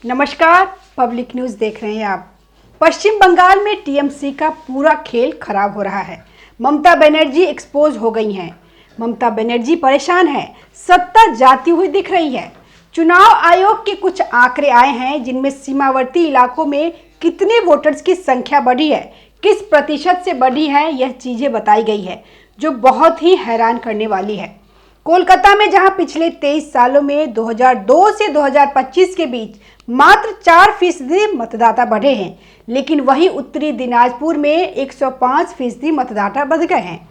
नमस्कार, public news देख रहे हैं आप। पश्चिम बंगाल में टीएमसी का पूरा खेल खराब हो रहा है। ममता बनर्जी एक्सपोज हो गई हैं। ममता बनर्जी परेशान है, सत्ता जाती हुई दिख रही है। चुनाव आयोग के कुछ आंकड़े आए हैं जिनमें सीमावर्ती इलाकों में कितने वोटर्स की संख्या बढ़ी है, किस प्रतिशत से बढ़ी है, यह चीज़ें बताई गई है जो बहुत ही हैरान करने वाली है। कोलकाता में जहां पिछले 23 सालों में 2002 से 2025 के बीच मात्र 4% मतदाता बढ़े हैं, लेकिन वहीं उत्तरी दिनाजपुर में 105% मतदाता बढ़ गए हैं,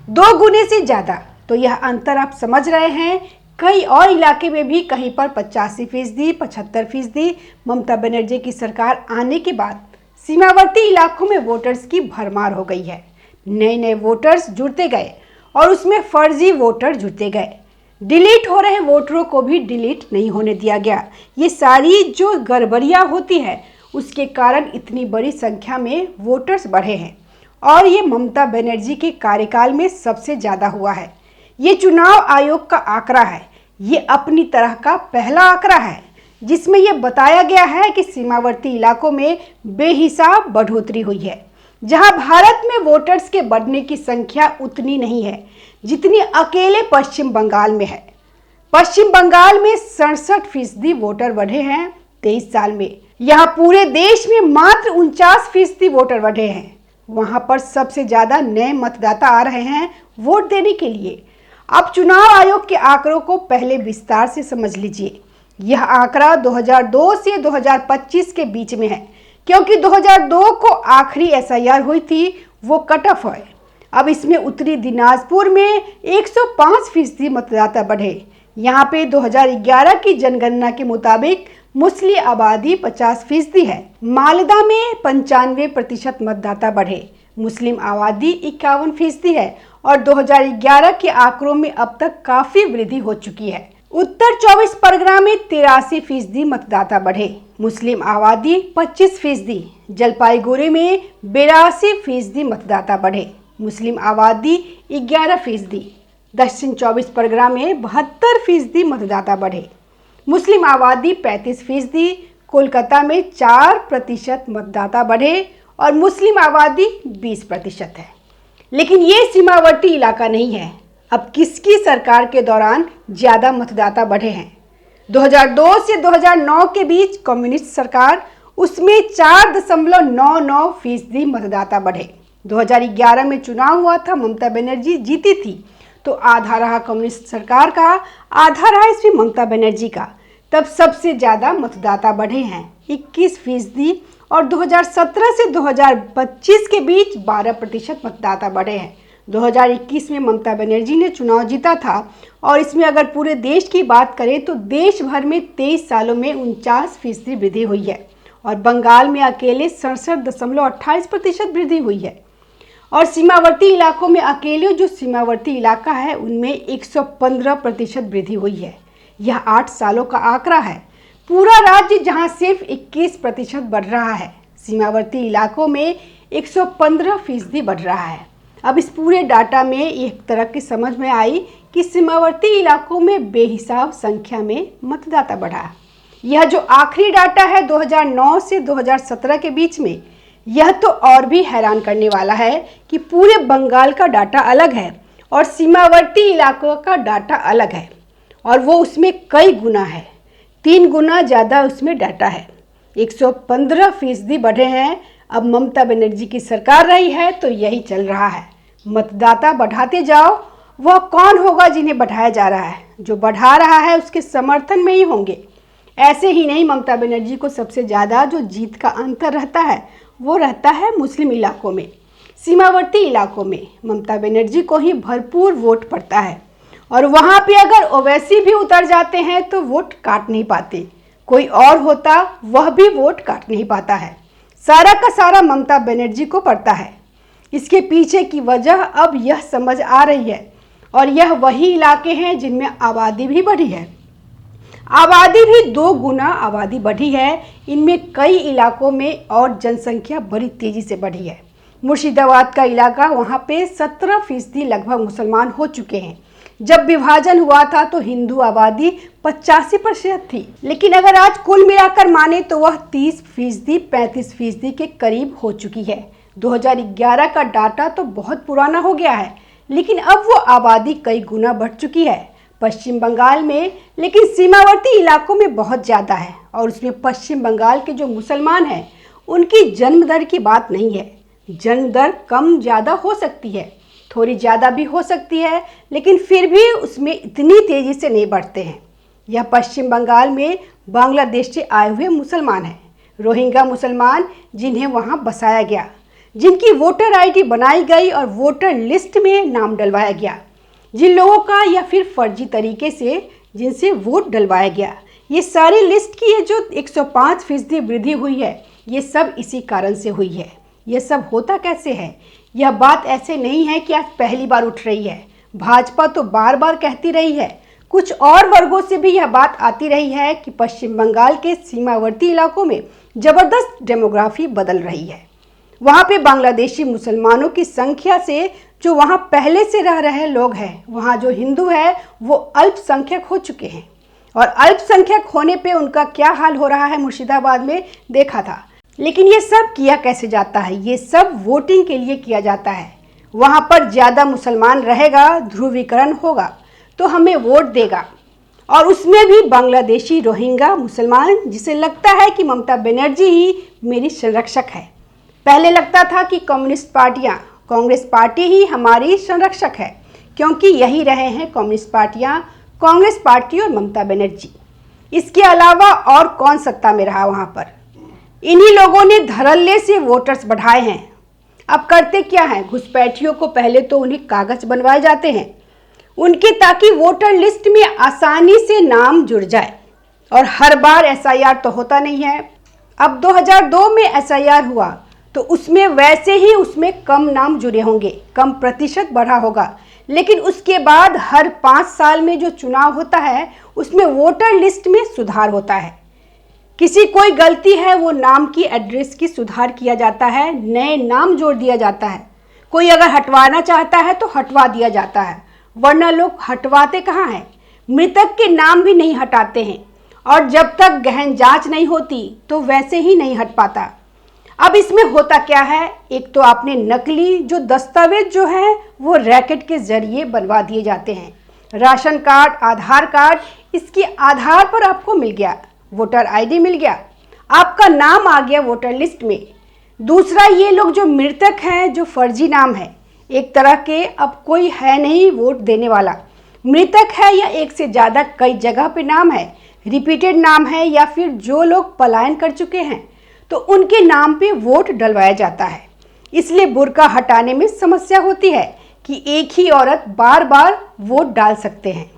2 गुने से ज़्यादा। तो यह अंतर आप समझ रहे हैं। कई और इलाके में भी कहीं पर 85%, 75%। ममता बनर्जी की सरकार आने के बाद सीमावर्ती इलाकों में वोटर्स की भरमार हो गई है। नए नए वोटर्स जुड़ते गए और उसमें फर्जी वोटर जुड़ते गए। डिलीट हो रहे वोटरों को भी डिलीट नहीं होने दिया गया। ये सारी जो गड़बड़ियाँ होती है उसके कारण इतनी बड़ी संख्या में वोटर्स बढ़े हैं और ये ममता बनर्जी के कार्यकाल में सबसे ज़्यादा हुआ है। ये चुनाव आयोग का आंकड़ा है। ये अपनी तरह का पहला आंकड़ा है जिसमें यह बताया गया है कि सीमावर्ती इलाकों में बेहिसाब बढ़ोतरी हुई है। जहां भारत में वोटर्स के बढ़ने की संख्या उतनी नहीं है जितनी अकेले पश्चिम बंगाल में है। पश्चिम बंगाल में 67% वोटर बढ़े हैं 23 साल में। यहाँ पूरे देश में मात्र 49% वोटर बढ़े हैं। वहां पर सबसे ज्यादा नए मतदाता आ रहे हैं वोट देने के लिए। अब चुनाव आयोग के आंकड़ों को पहले विस्तार से समझ लीजिए। यह आंकड़ा 2002 से 2025 के बीच में है, क्योंकि 2002 को आखिरी एसआईआर हुई थी, वो कट ऑफ है। अब इसमें उत्तरी दिनाजपुर में 105% मतदाता बढ़े। यहाँ पे 2011 की जनगणना के मुताबिक मुस्लिम आबादी 50% है। मालदा में 95% मतदाता बढ़े, मुस्लिम आबादी 51% है और 2011 के आंकड़ों में अब तक काफ़ी वृद्धि हो चुकी है। उत्तर 24 परगना में 83% मतदाता बढ़े, मुस्लिम आबादी 25%। जलपाईगुड़ी में 82% मतदाता बढ़े, मुस्लिम आबादी 11%। दक्षिण 24 परगना में 72% मतदाता बढ़े, मुस्लिम आबादी 35%। कोलकाता में 4% मतदाता बढ़े और मुस्लिम आबादी 20% है। लेकिन ये सीमावर्ती इलाका नहीं है। अब किसकी सरकार के दौरान ज़्यादा मतदाता बढ़े हैं? 2002 से 2009 के बीच कम्युनिस्ट सरकार, उसमें 4.99% मतदाता बढ़े। 2011 में चुनाव हुआ था, ममता बनर्जी जीती थी, तो आधा रहा कम्युनिस्ट सरकार का, आधा रहा इसमें ममता बनर्जी का। तब सबसे ज़्यादा मतदाता बढ़े हैं 21%। और 2017 से 2025 के बीच 12% मतदाता बढ़े हैं। 2021 में ममता बनर्जी ने चुनाव जीता था और इसमें अगर पूरे देश की बात करें तो देश भर में 23 सालों में 49% वृद्धि हुई है और बंगाल में अकेले 67.28% वृद्धि हुई है। और सीमावर्ती इलाकों में अकेले जो सीमावर्ती इलाका है उनमें 115% वृद्धि हुई है। यह 8 सालों का आंकड़ा है। पूरा राज्य जहां सिर्फ 21% बढ़ रहा है, सीमावर्ती इलाकों में 115% बढ़ रहा है। अब इस पूरे डाटा में एक तरह की समझ में आई कि सीमावर्ती इलाकों में बेहिसाब संख्या में मतदाता बढ़ा। यह जो आखिरी डाटा है 2009 से 2017 के बीच में, यह तो और भी हैरान करने वाला है कि पूरे बंगाल का डाटा अलग है और सीमावर्ती इलाकों का डाटा अलग है और वो उसमें कई गुना है, 3 गुना ज़्यादा उसमें डाटा है। 115% बढ़े हैं। अब ममता बनर्जी की सरकार रही है तो यही चल रहा है। मतदाता बढ़ाते जाओ। वह कौन होगा जिन्हें बढ़ाया जा रहा है? जो बढ़ा रहा है उसके समर्थन में ही होंगे। ऐसे ही नहीं, ममता बनर्जी को सबसे ज़्यादा जो जीत का अंतर रहता है वो रहता है मुस्लिम इलाकों में। सीमावर्ती इलाकों में ममता बनर्जी को ही भरपूर वोट पड़ता है और वहाँ पे अगर ओवैसी भी उतर जाते हैं तो वोट काट नहीं पाते। कोई और होता वह भी वोट काट नहीं पाता है। सारा का सारा ममता बनर्जी को पड़ता है। इसके पीछे की वजह अब यह समझ आ रही है और यह वही इलाके हैं जिनमें आबादी भी बढ़ी है। आबादी भी 2 गुना आबादी बढ़ी है। इनमें कई इलाकों में और जनसंख्या बड़ी तेज़ी से बढ़ी है। मुर्शिदाबाद का इलाका, वहाँ पे 17% लगभग मुसलमान हो चुके हैं, जब विभाजन हुआ था तो हिंदू आबादी 85% थी, लेकिन अगर आज कुल मिलाकर माने तो वह 30%, 35% के करीब हो चुकी है। 2011 का डाटा तो बहुत पुराना हो गया है, लेकिन अब वो आबादी कई गुना बढ़ चुकी है पश्चिम बंगाल में, लेकिन सीमावर्ती इलाकों में बहुत ज़्यादा है। और उसमें पश्चिम बंगाल के जो मुसलमान हैं उनकी जन्म दर की बात नहीं है। जन्म दर कम ज़्यादा हो सकती है, थोड़ी ज़्यादा भी हो सकती है, लेकिन फिर भी उसमें इतनी तेज़ी से नहीं बढ़ते हैं। यह पश्चिम बंगाल में बांग्लादेश से आए हुए मुसलमान हैं, रोहिंग्या मुसलमान, जिन्हें वहाँ बसाया गया, जिनकी वोटर आईडी बनाई गई और वोटर लिस्ट में नाम डलवाया गया, जिन लोगों का या फिर फर्जी तरीके से जिनसे वोट डलवाया गया। ये सारी लिस्ट की ये जो 105% वृद्धि हुई है, ये सब इसी कारण से हुई है। ये सब होता कैसे है? यह बात ऐसे नहीं है कि आज पहली बार उठ रही है। भाजपा तो बार बार कहती रही है, कुछ और वर्गों से भी यह बात आती रही है कि पश्चिम बंगाल के सीमावर्ती इलाकों में ज़बरदस्त डेमोग्राफी बदल रही है। वहाँ पे बांग्लादेशी मुसलमानों की संख्या से जो वहाँ पहले से रह रहे लोग हैं, वहाँ जो हिंदू है वो अल्पसंख्यक हो चुके हैं। और अल्पसंख्यक होने पे उनका क्या हाल हो रहा है मुर्शिदाबाद में देखा था। लेकिन ये सब किया कैसे जाता है? ये सब वोटिंग के लिए किया जाता है। वहाँ पर ज़्यादा मुसलमान रहेगा, ध्रुवीकरण होगा तो हमें वोट देगा, और उसमें भी बांग्लादेशी रोहिंग्या मुसलमान, जिसे लगता है कि ममता बनर्जी ही मेरी संरक्षक है। पहले लगता था कि कम्युनिस्ट पार्टियाँ, कांग्रेस पार्टी ही हमारी संरक्षक है, क्योंकि यही रहे हैं कम्युनिस्ट पार्टियाँ, कांग्रेस पार्टी और ममता बनर्जी। इसके अलावा और कौन सत्ता में रहा वहाँ पर? इन्हीं लोगों ने धड़ल्ले से वोटर्स बढ़ाए हैं। अब करते क्या हैं? घुसपैठियों को पहले तो उन्हें कागज बनवाए जाते हैं उनके, ताकि वोटर लिस्ट में आसानी से नाम जुड़ जाए। और हर बार एसआईआर तो होता नहीं है। अब 2002 में एसआईआर हुआ तो उसमें वैसे ही उसमें कम नाम जुड़े होंगे, कम प्रतिशत बढ़ा होगा, लेकिन उसके बाद हर 5 साल में जो चुनाव होता है उसमें वोटर लिस्ट में सुधार होता है। किसी कोई गलती है, वो नाम की एड्रेस की सुधार किया जाता है, नए नाम जोड़ दिया जाता है। कोई अगर हटवाना चाहता है तो हटवा दिया जाता है, वरना लोग हटवाते कहाँ हैं? मृतक के नाम भी नहीं हटाते हैं, और जब तक गहन जांच नहीं होती तो वैसे ही नहीं हट पाता। अब इसमें होता क्या है? एक तो आपने नकली जो दस्तावेज जो है वो रैकेट के जरिए बनवा दिए जाते हैं। राशन कार्ड, आधार कार्ड, इसके आधार पर आपको मिल गया, वोटर आईडी मिल गया, आपका नाम आ गया वोटर लिस्ट में। दूसरा, ये लोग जो मृतक हैं, जो फर्जी नाम है, एक तरह के अब कोई है नहीं वोट देने वाला, मृतक है या एक से ज़्यादा कई जगह पे नाम है, रिपीटेड नाम है, या फिर जो लोग पलायन कर चुके हैं तो उनके नाम पे वोट डलवाया जाता है। इसलिए बुर्का हटाने में समस्या होती है कि एक ही औरत बार बार वोट डाल सकते हैं।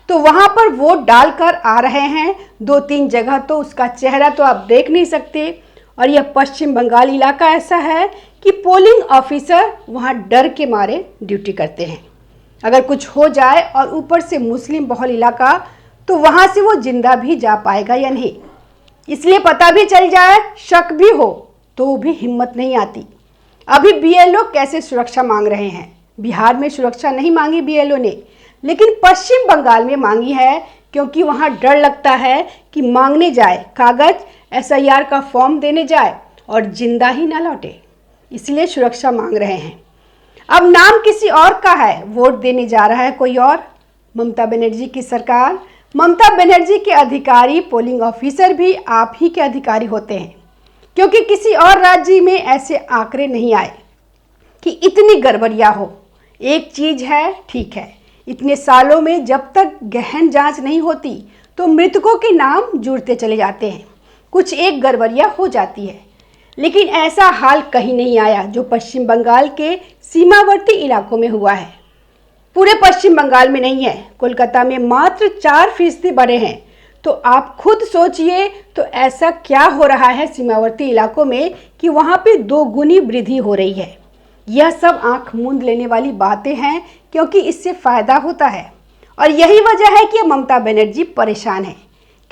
तो वहाँ पर वोट डालकर आ रहे हैं 2-3 जगह, तो उसका चेहरा तो आप देख नहीं सकते। और यह पश्चिम बंगाल इलाका ऐसा है कि पोलिंग ऑफिसर वहाँ डर के मारे ड्यूटी करते हैं। अगर कुछ हो जाए, और ऊपर से मुस्लिम बहुल इलाका, तो वहाँ से वो जिंदा भी जा पाएगा या नहीं। इसलिए पता भी चल जाए, शक भी हो, तो भी हिम्मत नहीं आती। अभी बीएलओ कैसे सुरक्षा मांग रहे हैं? बिहार में सुरक्षा नहीं मांगी बीएलओ ने, लेकिन पश्चिम बंगाल में मांगी है, क्योंकि वहाँ डर लगता है कि मांगने जाए कागज, एसआईआर का फॉर्म देने जाए और जिंदा ही ना लौटे, इसलिए सुरक्षा मांग रहे हैं। अब नाम किसी और का है, वोट देने जा रहा है कोई और। ममता बनर्जी की सरकार, ममता बनर्जी के अधिकारी, पोलिंग ऑफिसर भी आप ही के अधिकारी होते हैं, क्योंकि किसी और राज्य में ऐसे आंकड़े नहीं आए कि इतनी गड़बड़ियाँ हो। एक चीज़ है, ठीक है, इतने सालों में जब तक गहन जांच नहीं होती तो मृतकों के नाम जुड़ते चले जाते हैं, कुछ एक गड़बड़ियाँ हो जाती है, लेकिन ऐसा हाल कहीं नहीं आया जो पश्चिम बंगाल के सीमावर्ती इलाकों में हुआ है। पूरे पश्चिम बंगाल में नहीं है, कोलकाता में मात्र 4% बढ़े हैं। तो आप खुद सोचिए, तो ऐसा क्या हो रहा है सीमावर्ती इलाकों में कि वहाँ पे 2 गुनी वृद्धि हो रही है। यह सब आंख मूंद लेने वाली बातें हैं, क्योंकि इससे फ़ायदा होता है। और यही वजह है कि ममता बनर्जी परेशान है,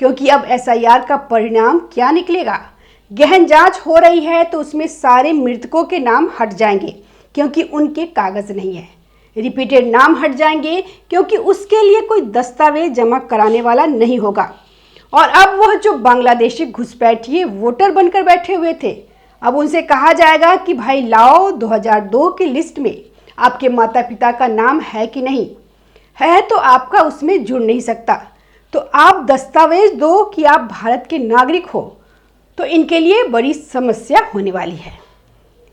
क्योंकि अब एसआईआर का परिणाम क्या निकलेगा। गहन जांच हो रही है तो उसमें सारे मृतकों के नाम हट जाएंगे, क्योंकि उनके कागज़ नहीं है। रिपीटेड नाम हट जाएंगे क्योंकि उसके लिए कोई दस्तावेज जमा कराने वाला नहीं होगा। और अब वह जो बांग्लादेशी घुसपैठिए वोटर बनकर बैठे हुए थे, अब उनसे कहा जाएगा कि भाई लाओ 2002 की लिस्ट में आपके माता पिता का नाम है कि नहीं है, तो आपका उसमें जुड़ नहीं सकता। तो आप दस्तावेज दो कि आप भारत के नागरिक हो, तो इनके लिए बड़ी समस्या होने वाली है।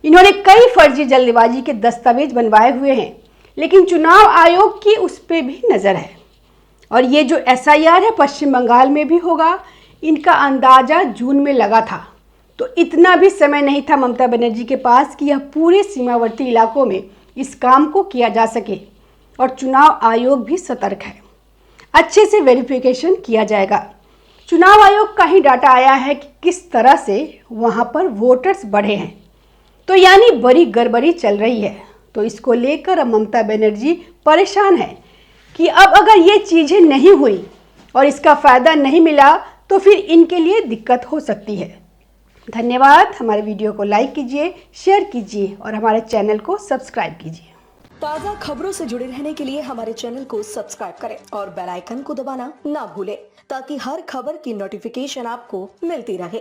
इन्होंने कई फर्जी जल्दबाजी के दस्तावेज बनवाए हुए हैं, लेकिन चुनाव आयोग की उस पर भी नज़र है। और ये जो SIR है पश्चिम बंगाल में भी होगा, इनका अंदाजा जून में लगा था। तो इतना भी समय नहीं था ममता बनर्जी के पास कि यह पूरे सीमावर्ती इलाकों में इस काम को किया जा सके। और चुनाव आयोग भी सतर्क है, अच्छे से वेरिफिकेशन किया जाएगा। चुनाव आयोग का ही डाटा आया है कि किस तरह से वहाँ पर वोटर्स बढ़े हैं, तो यानी बड़ी गड़बड़ी चल रही है। तो इसको लेकर अब ममता बनर्जी परेशान है कि अब अगर ये चीज़ें नहीं हुई और इसका फ़ायदा नहीं मिला तो फिर इनके लिए दिक्कत हो सकती है। धन्यवाद। हमारे वीडियो को लाइक कीजिए, शेयर कीजिए और हमारे चैनल को सब्सक्राइब कीजिए। ताज़ा खबरों से जुड़े रहने के लिए हमारे चैनल को सब्सक्राइब करें और बेल आइकन को दबाना ना भूलें, ताकि हर खबर की नोटिफिकेशन आपको मिलती रहे।